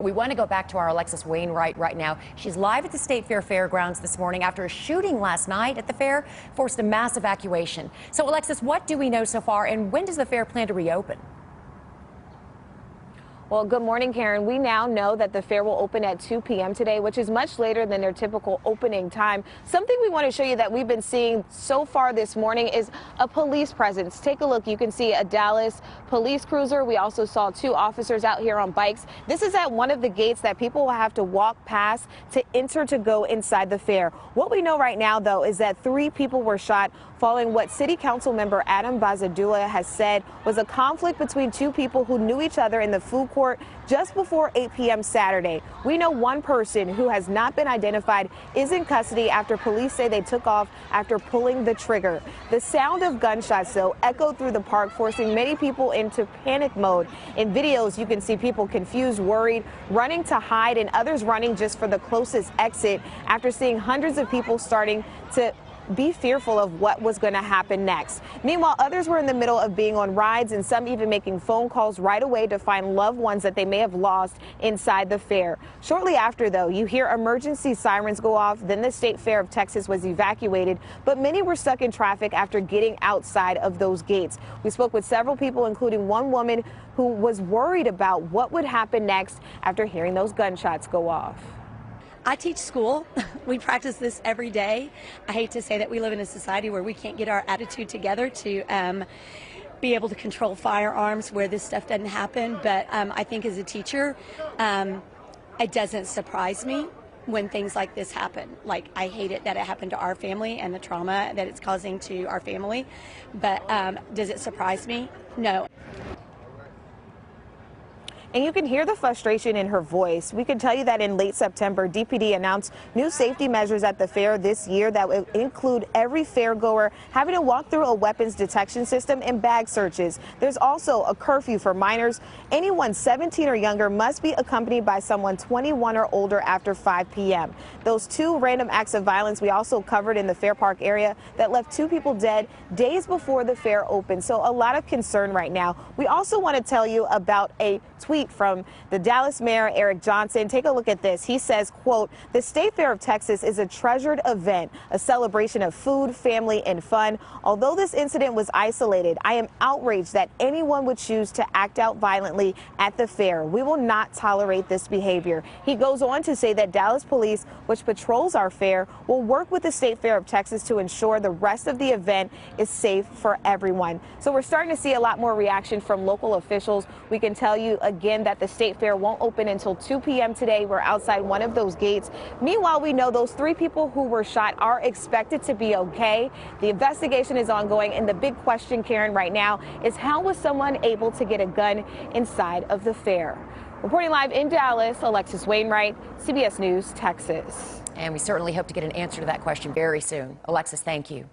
We want to go back to our Alexis Wainwright right now. She's live at the State Fair Fairgrounds this morning after a shooting last night at the fair forced a mass evacuation. So, Alexis, what do we know so far, and when does the fair plan to reopen? Well, good morning, Karen. We now know that the fair will open at 2 p.m. today, which is much later than their typical opening time. Something we want to show you that we've been seeing so far this morning is a police presence. Take a look. You can see a Dallas police cruiser. We also saw 2 officers out here on bikes. This is at one of the gates that people will have to walk past to enter to go inside the fair. What we know right now, though, is that 3 people were shot following what City Council member Adam Bazadua has said was a conflict between 2 people who knew each other in the food court just before 8 p.m. Saturday. We know one person who has not been identified is in custody after police say they took off after pulling the trigger. The sound of gunshots, though, echoed through the park, forcing many people into panic mode. In videos, you can see people confused, worried, running to hide, and others running just for the closest exit after seeing hundreds of people starting to be fearful of what was going to happen next. Meanwhile, others were in the middle of being on rides and some even making phone calls right away to find loved ones that they may have lost inside the fair. Shortly after, though, you hear emergency sirens go off. Then the State Fair of Texas was evacuated, but many were stuck in traffic after getting outside of those gates. We spoke with several people, including one woman who was worried about what would happen next after hearing those gunshots go off. I teach school. We practice this every day. I hate to say that we live in a society where we can't get our attitude together to be able to control firearms where this stuff doesn't happen. But I think as a teacher, it doesn't surprise me when things like this happen. Like, I hate it that it happened to our family and the trauma that it's causing to our family. But does it surprise me? No. And you can hear the frustration in her voice. We can tell you that in late September, DPD announced new safety measures at the fair this year that will include every fairgoer having to walk through a weapons detection system and bag searches. There's also a curfew for minors. Anyone 17 or younger must be accompanied by someone 21 or older after 5 p.m. Those 2 random acts of violence we also covered in the Fair Park area that left 2 people dead days before the fair opened. So a lot of concern right now. We also want to tell you about a tweet from the Dallas Mayor, Eric Johnson. Take a look at this. He says, quote, "The State Fair of Texas is a treasured event, a celebration of food, family, and fun. Although this incident was isolated, I am outraged that anyone would choose to act out violently at the fair. We will not tolerate this behavior." He goes on to say that Dallas Police, which patrols our fair, will work with the State Fair of Texas to ensure the rest of the event is safe for everyone. So we're starting to see a lot more reaction from local officials. We can tell you again that the State Fair won't open until 2 p.m. today. We're outside one of those gates. Meanwhile, we know those 3 people who were shot are expected to be okay. The investigation is ongoing, and the big question, Karen, right now is how was someone able to get a gun inside of the fair? Reporting live in Dallas, Alexis Wainwright, CBS News, Texas. And we certainly hope to get an answer to that question very soon. Alexis, thank you.